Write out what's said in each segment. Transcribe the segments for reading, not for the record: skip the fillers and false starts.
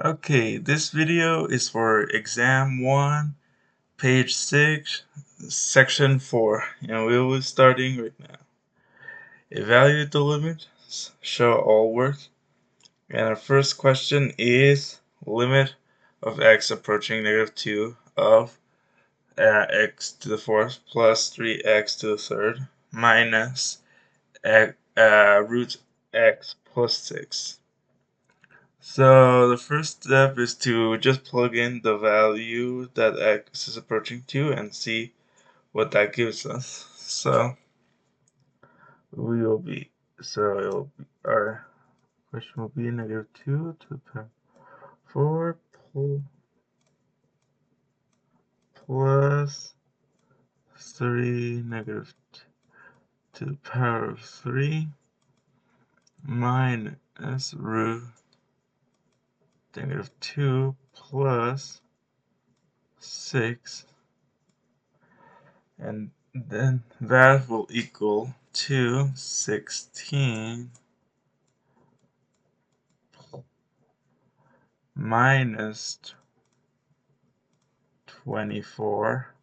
Okay, this video is for exam 1, page 6, section 4, and we will be starting right now. Evaluate the limits, show all work, and our first question is limit of x approaching -2 of x to the fourth plus 3x to the third minus root x plus 6. So the first step is to just plug in the value that x is approaching to and see what that gives us. So our question will be -2 to the power 4 plus 3 to the power of 3 minus root -2 plus 6, and then that will equal to 16 minus 24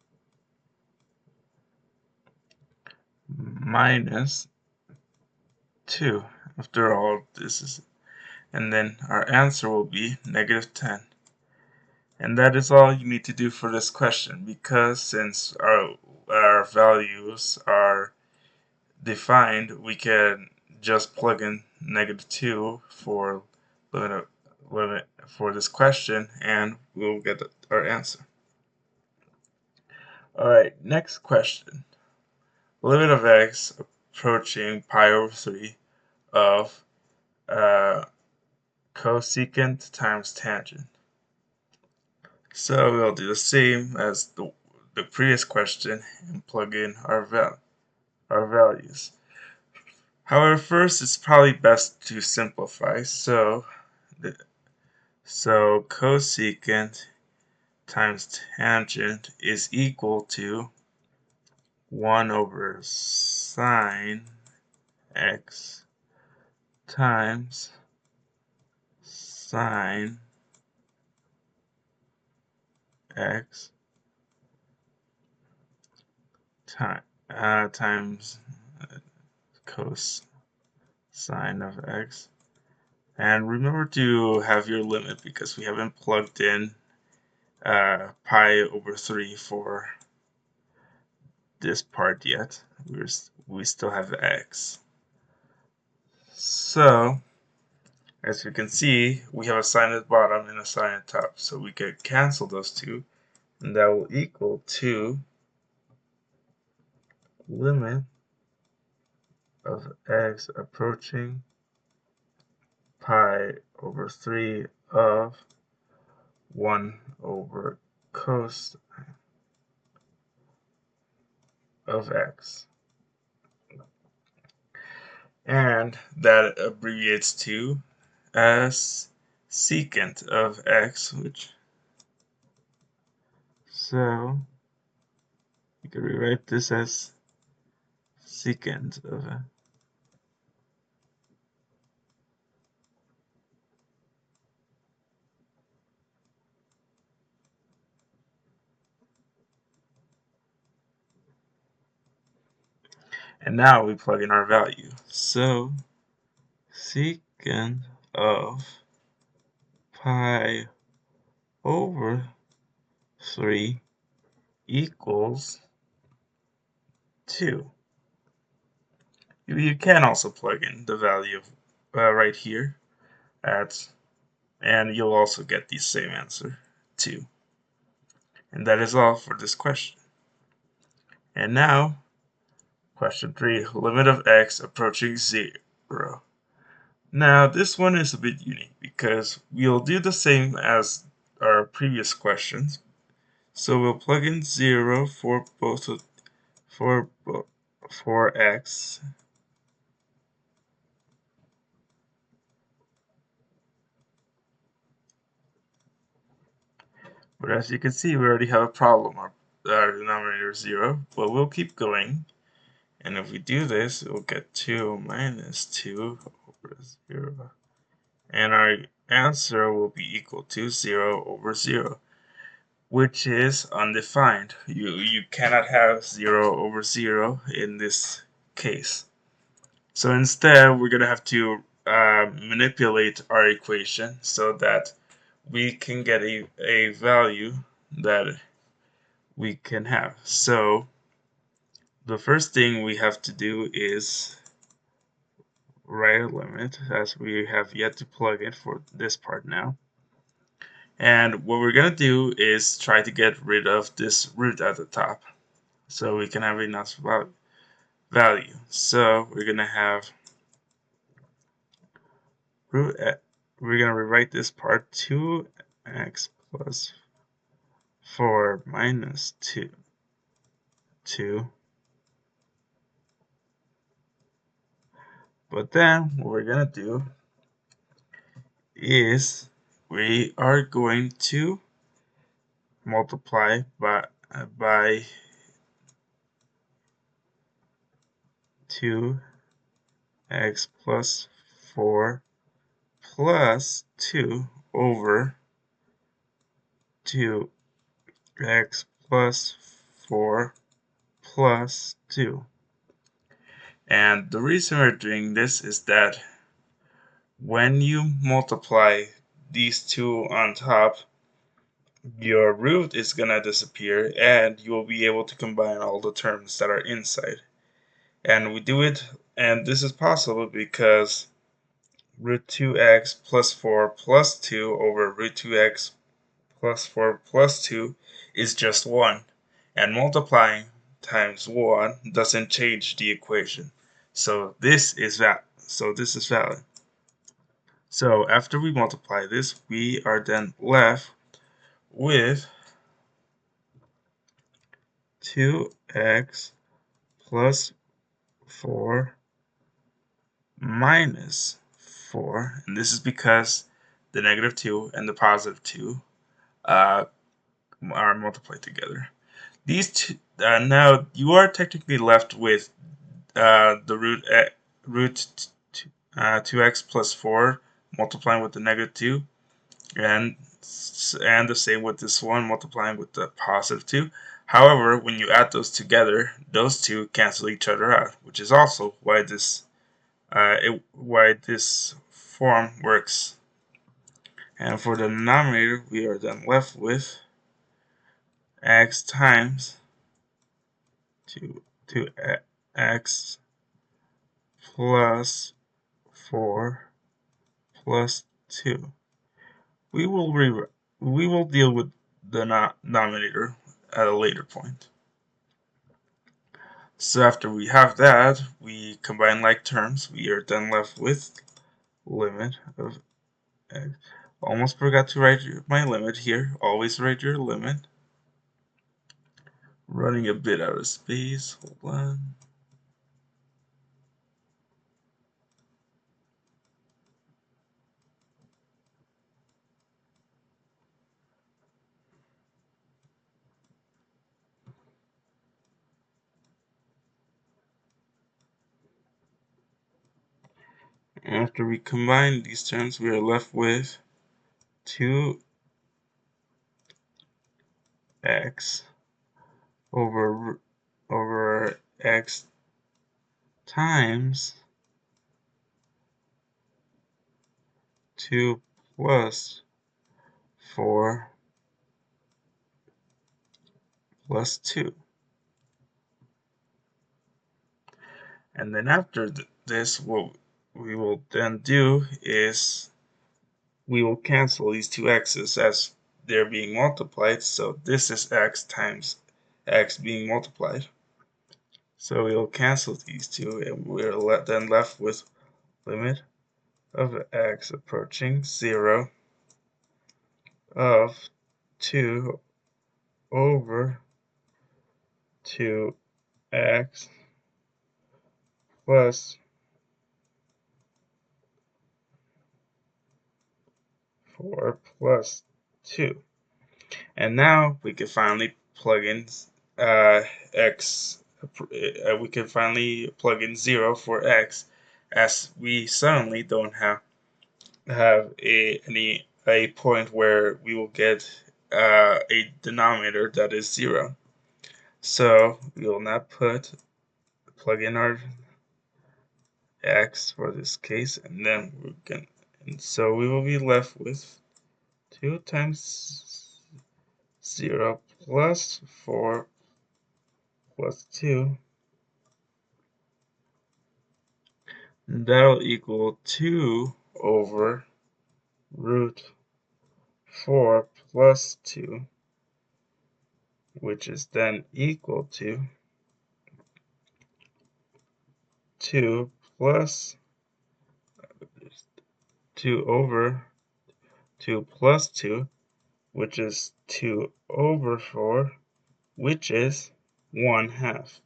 minus 2. After all, this is, and then our answer will be -10. And that is all you need to do for this question, because since our values are defined, we can just plug in -2 for limit for this question, and we'll get our answer. Alright, next question. Limit of x approaching pi over 3 of cosecant times tangent. So we'll do the same as the previous question and plug in our values. However, first it's probably best to simplify. So cosecant times tangent is equal to 1 over sine x times sine x times cosine of x. And remember to have your limit, because we haven't plugged in pi over 3 for this part yet. We still have x. So as you can see, we have a sine at the bottom and a sine at the top, so we could cancel those two, and that will equal to limit of x approaching pi over 3 of 1 over cos of x. And that abbreviates to as secant of x, so you can rewrite this as secant of x. And now we plug in our value. So secant of pi over 3 equals 2. You can also plug in the value of right here and you'll also get the same answer, 2. And that is all for this question. And now, question 3, limit of x approaching 0. Now, this one is a bit unique because we'll do the same as our previous questions. So we'll plug in 0 for x. But as you can see, we already have a problem. Our denominator is 0, but we'll keep going. And if we do this, we'll get 2 minus 2 over 0. And answer will be equal to 0 over 0, which is undefined. You cannot have 0 over 0 in this case. So instead, we're going to have to manipulate our equation so that we can get a value that we can have. So the first thing we have to do is write a limit, as we have yet to plug it for this part now. And what we're going to do is try to get rid of this root at the top so we can have enough value. So we're going to have root, we're going to rewrite this part 2x plus 4 minus 2. But then what we're going to do is we are going to multiply by 2x plus 4 plus 2 over 2x plus 4 plus 2. And the reason we're doing this is that when you multiply these two on top, your root is going to disappear and you will be able to combine all the terms that are inside. And we do it, and this is possible because root 2x plus 4 plus 2 over root 2x plus 4 plus 2 is just 1. And multiplying times 1 doesn't change the equation. So this is valid. So after we multiply this, we are then left with 2x plus 4 minus 4, and this is because the negative 2 and the positive 2 are multiplied together. These two, now you are technically left with the root 2x plus 4 multiplying with the negative 2, and the same with this one multiplying with the positive 2. However, when you add those together, those two cancel each other out, which is also why this form works. And for the denominator, we are then left with x times 2x plus 4 plus 2. We will deal with the denominator at a later point. So after we have that, we combine like terms. We are then left with limit of x. Almost forgot to write my limit here. Always write your limit. Running a bit out of space. Hold on. After we combine these terms, we are left with 2x over x times 2 plus 4 plus 2. And then after this, what we will then do is we will cancel these two x's as they're being multiplied. So this is x times x being multiplied. So we'll cancel these two, and we're then left with limit of x approaching 0 of 2 over 2x plus 4 plus 2. And now we can finally plug in x. We can finally plug in 0 for x, as we suddenly don't have have a point where we will get a denominator that is 0. So we will now plug in our x for this case, and then so we will be left with 2 times 0 plus 4 plus 2. And that'll equal 2 over root 4 plus 2, which is then equal to 2 plus 2 over 2 plus 2, which is 2 over 4, which is 1/2.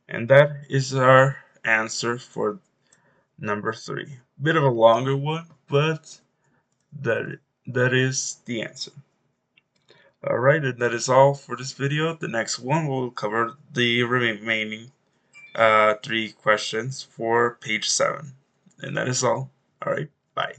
And that is our answer for number 3. Bit of a longer one, but that is the answer. Alright, and that is all for this video. The next one will cover the remaining 3 questions for page 7. And that is all. Alright, bye.